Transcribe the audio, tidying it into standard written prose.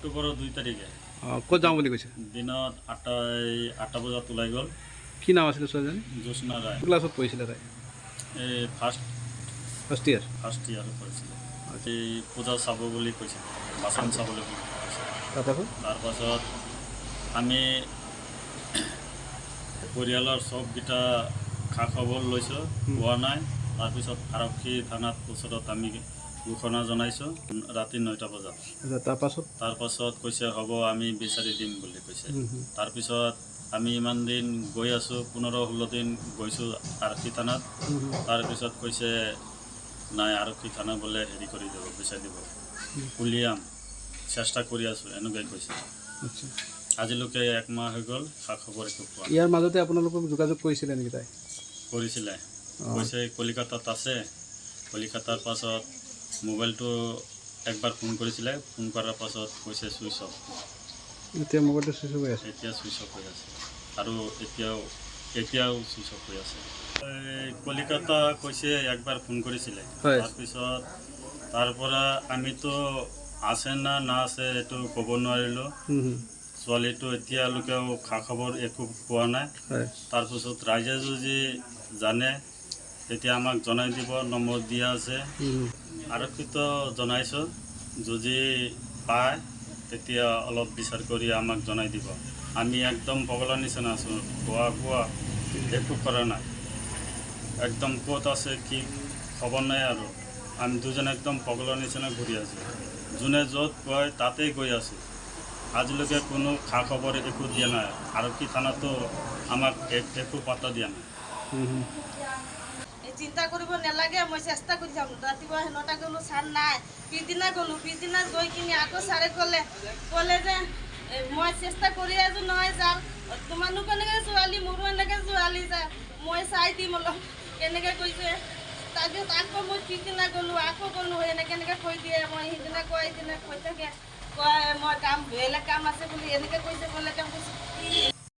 অক্টোবৰৰ 2 তাৰিখে ক'ত যাওঁ বুলি কৈছে? দিনত 8টা বজাত ওলাই গ'ল। কি নাম আছিলে ছোৱালীজনী? জ্যোৎস্না ৰায়। ক্লাছত পঢ়িছিলে তাই? এই ফাৰ্ষ্ট ইয়াৰ কৰিছিলে। এই পূজা চাব বুলি কৈছিল, বাচন চাবলৈ বুলি কৈছিল। তাৰপাছত আমি পৰিয়ালৰ চবকেইটা খা খবৰ লৈছোঁ, পোৱা নাই। তাৰপিছত আৰক্ষী থানাত ওচৰত আমি ঘোষণা জনাইছোঁ ৰাতি 9টা বজাত। তাৰপাছত কৈছে হ'ব আমি বিচাৰি দিম বুলি কৈছে। তাৰপিছত আমি ইমান দিন গৈ আছোঁ, 15-16 দিন গৈছোঁ আৰক্ষী থানাত। তাৰপিছত কৈছে নাই, আৰক্ষী থানা বোলে হেৰি কৰি দিব, বিচাৰি দিব, উলিয়াম, চেষ্টা কৰি আছোঁ, এনেকৈ কৈছে। আজিলৈকে 1 মাহ হৈ গ'ল, খা খবৰ একো পোৱা নাই। ইয়াৰ মাজতে আপোনালোকক যোগাযোগ কৰিছিলে নেকি তাই? কৰিছিলে, কৈছে কলিকতাত আছে। কলিকতাৰ পাছত মোবাইলটো একবাৰ ফোন কৰিছিলে, ফোন কৰাৰ পাছত কৈছে চুইচ অফ। এতিয়া মোবাইলটো চুইচ অফ হৈ আছে? এতিয়া চুইচ অফ হৈ আছে আৰু এতিয়াও চুইচ অফ হৈ আছে। কলিকতা কৈছে একবাৰ ফোন কৰিছিলে। তাৰপিছত তাৰপৰা আমিতো আছে না আছে এইটো ক'ব নোৱাৰিলোঁ। ছোৱালীটো এতিয়ালৈকেও খা খবৰ একো পোৱা নাই। তাৰপিছত ৰাইজে যদি জানে তেতিয়া আমাক জনাই দিব, নম্বৰ দিয়া আছে। আৰক্ষীত জনাইছোঁ, যদি পায় তেতিয়া অলপ বিচাৰ কৰি আমাক জনাই দিব। আমি একদম পগলাৰ নিচিনা আছোঁ, খোৱা বোৱা একো কৰা নাই, একদম ক'ত আছে কি খবৰ নাই। আৰু আমি দুজন একদম পগলাৰ নিচিনা ঘূৰি আছোঁ, যোনে য'ত কয় তাতেই গৈ আছোঁ। আজিলৈকে কোনো খা খবৰ একো দিয়া নাই। আৰক্ষী থানাতো আমাক একো পাত্তা দিয়া নাই। চিন্তা কৰিব নালাগে, মই চেষ্টা কৰি যাম। ৰাতিপুৱা 9টা গ'লোঁ, ছাৰ নাই। পিছদিনা গ'লোঁ, পিছদিনা গৈ কিনি আকৌ ছাৰে ক'লে যে মই চেষ্টা কৰি আছোঁ নহয় ছাৰ, তোমালোক কেনেকৈ ছোৱালী, মোৰো এনেকৈ ছোৱালী ছাৰ, মই চাই দিম অলপ, কেনেকৈ কৈছে। তাৰপিছত আকৌ মই পিছদিনা গ'লোঁ, আকৌ গ'লোঁ, এনেকৈ কৈ দিয়ে। মই সিদিনা কৈ থাকে, কয় মই বেলেগ কাম আছে বুলি এনেকৈ কৈছে, বেলেগ কাম কৈছে।